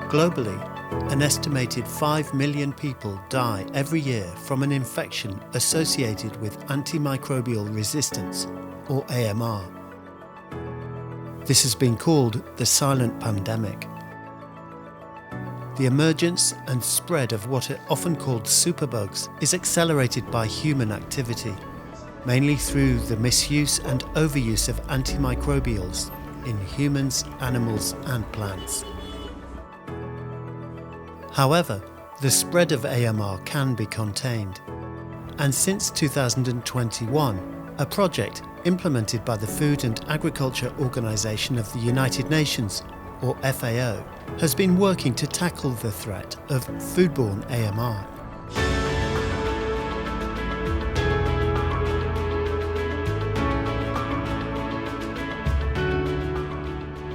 Globally, an estimated 5 million people die every year from an infection associated with antimicrobial resistance, or AMR. This has been called the silent pandemic. The emergence and spread of what are often called superbugs is accelerated by human activity, mainly through the misuse and overuse of antimicrobials in humans, animals and plants. However, the spread of AMR can be contained, and since 2021, a project implemented by the Food and Agriculture Organization of the United Nations, or FAO, has been working to tackle the threat of foodborne AMR.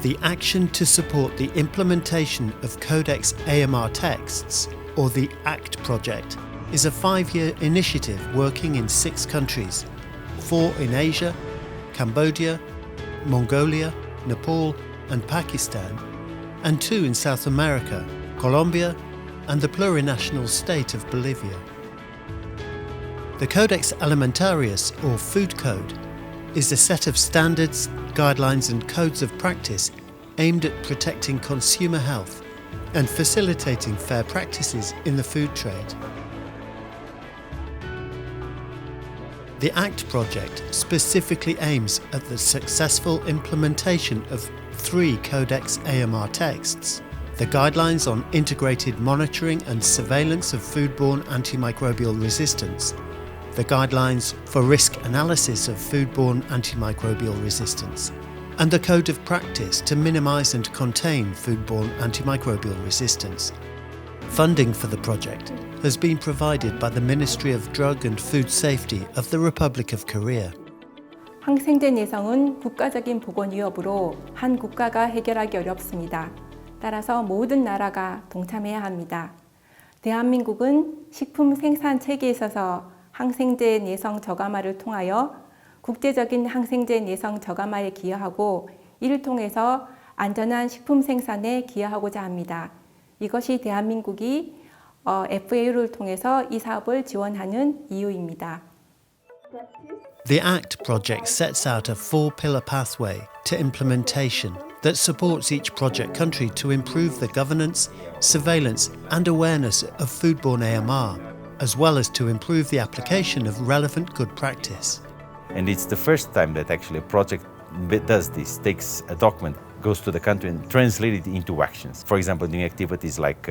The action to support the implementation of Codex AMR texts, or the ACT project, is a 5-year initiative working in 6 countries, 4 in Asia, Cambodia, Mongolia, Nepal and Pakistan, and 2 in South America, Colombia and the Plurinational State of Bolivia. The Codex Alimentarius, or Food Code, is a set of standards, guidelines and codes of practice aimed at protecting consumer health and facilitating fair practices in the food trade. The ACT project specifically aims at the successful implementation of 3 Codex AMR texts: the Guidelines on Integrated Monitoring and Surveillance of Foodborne Antimicrobial Resistance, the Guidelines for Risk Analysis of Foodborne Antimicrobial Resistance, and the Code of Practice to Minimise and Contain Foodborne Antimicrobial Resistance. Funding for the project has been provided by the Ministry of Drug and Food Safety of the Republic of Korea. 항생제 내성은 국가적인 보건 위협으로 한 국가가 해결하기 어렵습니다. 따라서 모든 나라가 동참해야 합니다. 대한민국은 식품 생산 체계에 있어서 항생제 내성 저감화를 통하여 국제적인 항생제 내성 저감화에 기여하고 이를 통해서 안전한 식품 생산에 기여하고자 합니다. 이것이 대한민국이 FAO를 통해서 이 사업을 지원하는 이유입니다. The ACT project sets out a 4-pillar pathway to implementation that supports each project country to improve the governance, surveillance and awareness of foodborne AMR, as well as to improve the application of relevant good practice. And it's the first time that actually a project does this, takes a document, goes to the country and translates it into actions. For example, doing activities like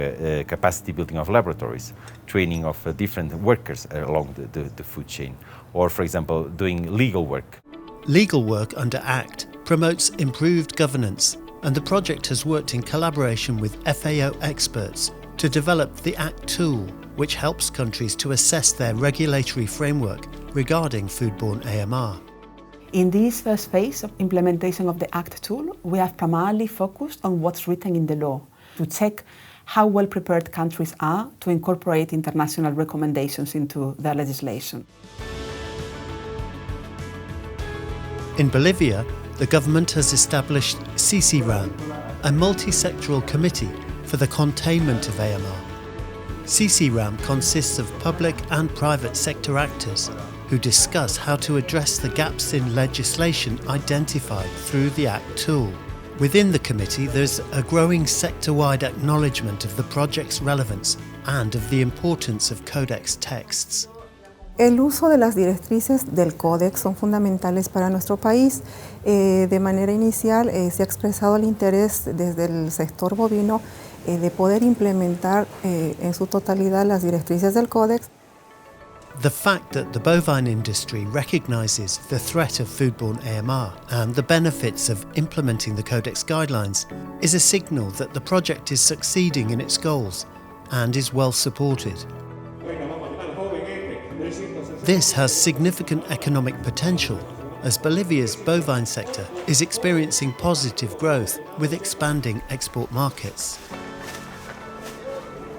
capacity building of laboratories, training of different workers along the food chain, or for example, doing legal work. Legal work under ACT promotes improved governance, and the project has worked in collaboration with FAO experts to develop the ACT tool, which helps countries to assess their regulatory framework regarding foodborne AMR. In this first phase of implementation of the ACT tool, we have primarily focused on what's written in the law to check how well prepared countries are to incorporate international recommendations into their legislation. In Bolivia, the government has established CCRAM, a multi-sectoral committee for the containment of AMR. CCRAM consists of public and private sector actors who discuss how to address the gaps in legislation identified through the ACT tool. Within the committee, there's a growing sector-wide acknowledgement of the project's relevance and of the importance of Codex texts. El uso de las directrices del Codex son fundamentales para nuestro país. De manera inicial se ha expresado el interés desde el sector bovino de poder implementar en su totalidad las directrices del Codex. The fact that the bovine industry recognises the threat of foodborne AMR and the benefits of implementing the Codex guidelines is a signal that the project is succeeding in its goals and is well supported. This has significant economic potential, as Bolivia's bovine sector is experiencing positive growth with expanding export markets.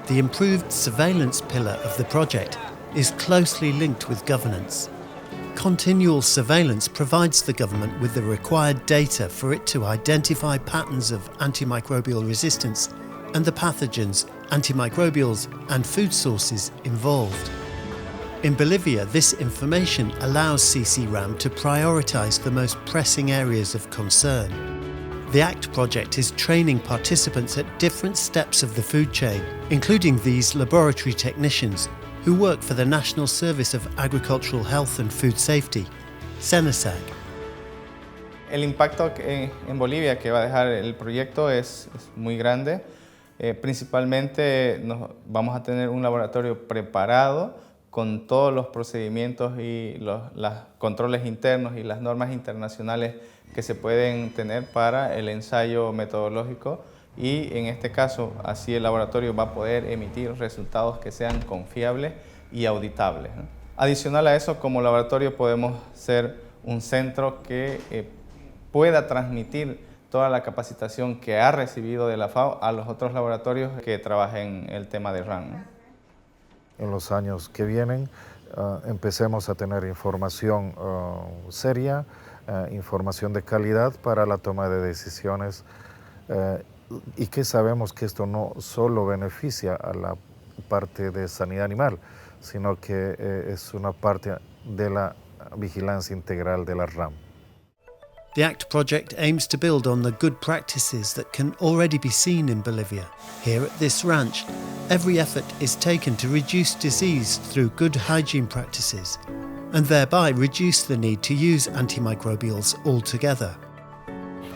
The improved surveillance pillar of the project is closely linked with governance. Continual surveillance provides the government with the required data for it to identify patterns of antimicrobial resistance and the pathogens, antimicrobials, and food sources involved. In Bolivia, this information allows CCRAM to prioritize the most pressing areas of concern. The ACT project is training participants at different steps of the food chain, including these laboratory technicians who work for the National Service of Agricultural Health and Food Safety, SENASAG. El impacto en Bolivia que va a dejar el proyecto es muy grande. Principalmente vamos a tener un laboratorio preparado con todos los procedimientos y los controles internos y las normas internacionales que se pueden tener para el ensayo metodológico, y en este caso así el laboratorio va a poder emitir resultados que sean confiables y auditables, ¿no? Adicional a eso, como laboratorio podemos ser un centro que pueda transmitir toda la capacitación que ha recibido de la FAO a los otros laboratorios que trabajen el tema de RAN, ¿no? En los años que vienen empecemos a tener información seria, información de calidad para la toma de decisiones, y que sabemos que esto no solo beneficia a la parte de sanidad animal, sino que es una parte de la vigilancia integral de la RAM. The ACT project aims to build on the good practices that can already be seen in Bolivia. Here at this ranch, every effort is taken to reduce disease through good hygiene practices, and thereby reduce the need to use antimicrobials altogether.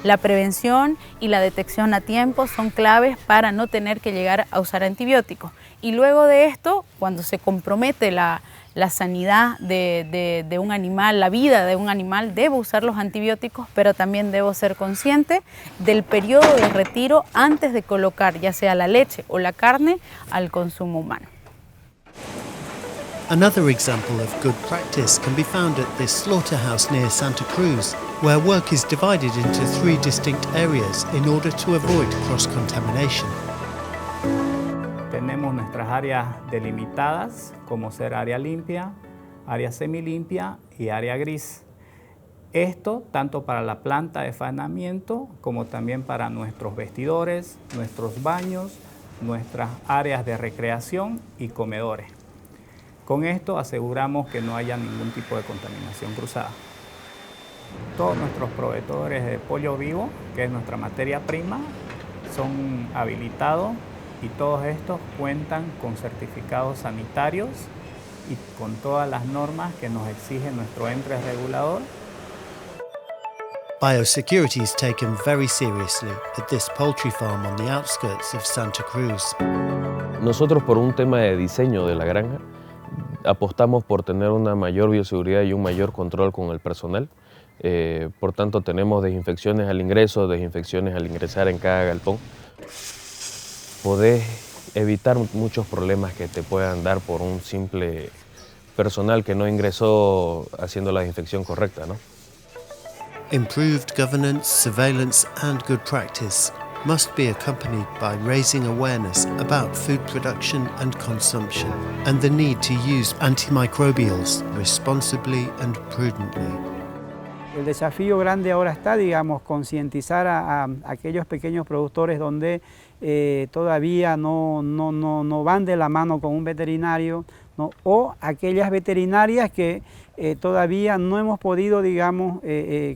La prevención y la detección a tiempo son claves para no tener que llegar a usar antibióticos. Y luego de esto, cuando se compromete la sanidad de un animal, la vida de un animal, debo usar los antibióticos, pero también debo ser consciente del periodo de retiro antes de colocar ya sea la leche o la carne al consumo humano. Another example of good practice can be found at this slaughterhouse near Santa Cruz, where work is divided into 3 distinct areas in order to avoid cross-contamination. Tenemos nuestras áreas delimitadas, como ser área limpia, área semilimpia y área gris. Esto tanto para la planta de faenamiento como también para nuestros vestidores, nuestros baños, nuestras áreas de recreación y comedores. Con esto aseguramos que no haya ningún tipo de contaminación cruzada. Todos nuestros proveedores de pollo vivo, que es nuestra materia prima, son habilitados y todos estos cuentan con certificados sanitarios y con todas las normas que nos exige nuestro ente regulador. Biosecurity is taken very seriously at this poultry farm on the outskirts of Santa Cruz. Nosotros, por un tema de diseño de la granja, apostamos por tener una mayor bioseguridad y un mayor control con el personal. Por tanto, tenemos desinfecciones al ingreso, desinfecciones al ingresar en cada galpón. Podés evitar muchos problemas que te puedan dar por un simple personal que no ingresó haciendo la desinfección correcta, ¿no? Improved governance, surveillance and good practice must be accompanied by raising awareness about food production and consumption and the need to use antimicrobials responsibly and prudently. El desafío grande ahora está, digamos, concientizar a aquellos pequeños productores donde todavía no van de la mano con un veterinario, ¿no? O aquellas veterinarias que todavía no hemos podido, digamos,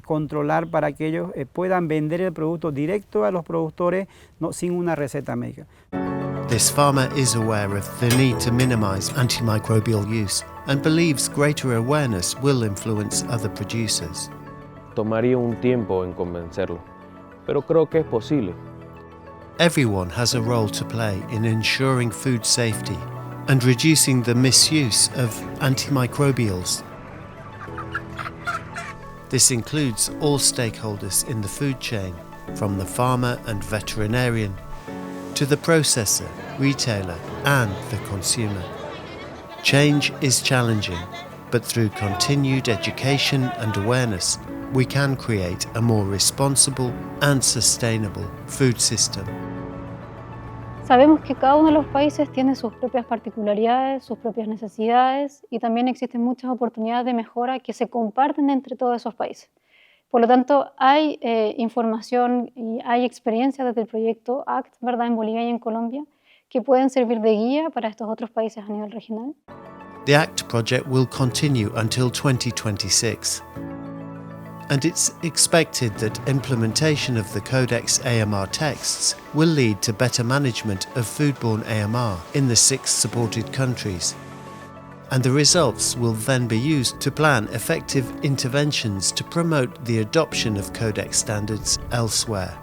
controlar para que ellos puedan vender el producto directo a los productores, ¿no? Sin una receta médica. This farmer is aware of the need to minimize antimicrobial use and believes greater awareness will influence other producers. Tomaría un tiempo en convencerlo, pero creo que es posible. Everyone has a role to play in ensuring food safety and reducing the misuse of antimicrobials. This includes all stakeholders in the food chain, from the farmer and veterinarian to the processor, retailer, and the consumer. Change is challenging, but through continued education and awareness, we can create a more responsible and sustainable food system. Sabemos que cada uno de los países tiene sus propias particularidades, sus propias necesidades y también existen muchas oportunidades de mejora que se comparten entre todos esos países. Por lo tanto, hay información y hay experiencia desde el proyecto ACT, ¿verdad?, en Bolivia y en Colombia, que pueden servir de guía para estos otros países a nivel regional. The ACT project will continue until 2026. And it's expected that implementation of the Codex AMR texts will lead to better management of foodborne AMR in the 6 supported countries. And the results will then be used to plan effective interventions to promote the adoption of Codex standards elsewhere.